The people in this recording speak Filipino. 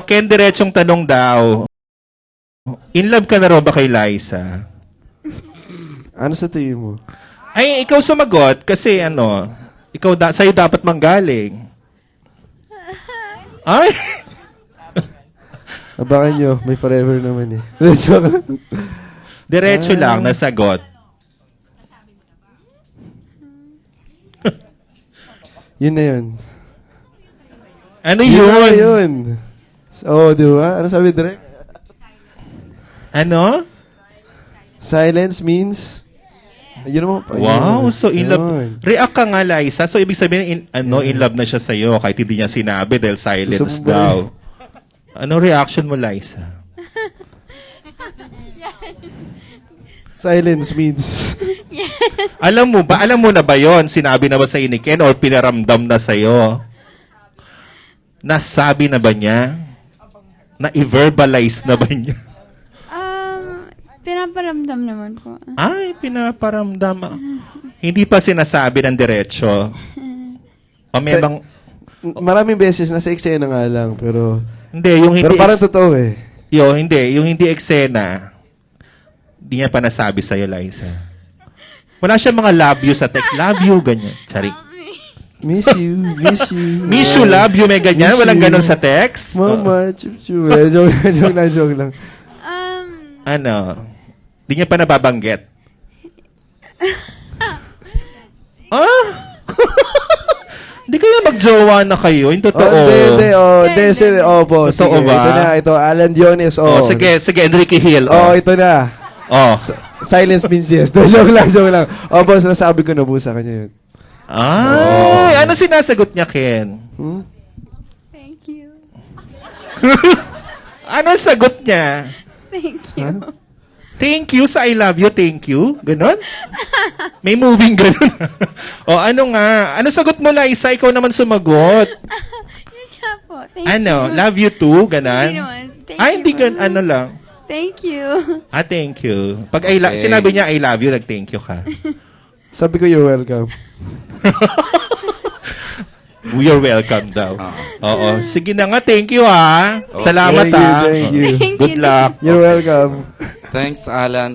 Ken, diretsong tanong daw. In love ka na raw ba kay Liza? Ano sa tingin mo? Ay, ikaw sumagot kasi sa'yo dapat manggaling. Ay! Abangan nyo, may forever naman eh. Diretso lang, nasagot. Yun na yun. Ano Yun na yun? yun. Oo, di ba? Ano sabi direct? Ano? Silence means... Yun naman. Wow, Ayun. so in love. Yun. React ka nga, Liza. So, ibig sabihin, in love na siya sa'yo kahit hindi niya sinabi dahil silence Gusto mo ba daw. Ano reaction mo, Liza? Silence means... Alam mo na ba yon? Sinabi na ba sa'yo ni Ken or pinaramdam na sa'yo? Nasabi na ba niya? Na-verbalize na ba niya? Pinaparamdam naman po. Ay, pinaparamdam. Hindi pa sinasabi ng diretso. O may bang... Maraming beses nasa eksena nga lang, pero... Hindi, yung hindi... Pero parang totoo eh. Yung hindi eksena, hindi niya pa nasabi sa'yo, Liza. Wala siya mga love you sa text. Love you, ganyan. Charik. Miss you, miss you. Miss you, love you, may ganyan. Miss Walang you. ganon sa text. Mama, chup-chup. Joke lang. Ano? Hindi niya pa nababanggit. Hindi kayo magjowa na kayo. Yung totoo. Hindi. Po. Totoo Sige, ba? ito. Alan Dionis, Sige, Enrique Hill. ito na. Silence means yes. Joke lang. Boss, nasabi ko na po sa kanya yun. Ay, ano sinasagot niya, Ken? Thank you. Ano sagot niya? Thank you. Thank you sa I love you, thank you. Ganon? May moving ganon. ano nga? Ano sagot mo, Liza? Ikaw naman sumagot. Yun siya po. Thank Ano? you. Love you too? Ganon? Hindi naman. Thank Ay, you hindi po. ganon. Ano lang? Thank you. Thank you. Pag sinabi niya I love you, nag-thank you ka. Sabi ko, you're welcome. You're welcome daw. Oo. Sige na nga, thank you ha. Salamat Thank you, ha. thank you. Thank Good you. luck. You're welcome. Thanks, Alan.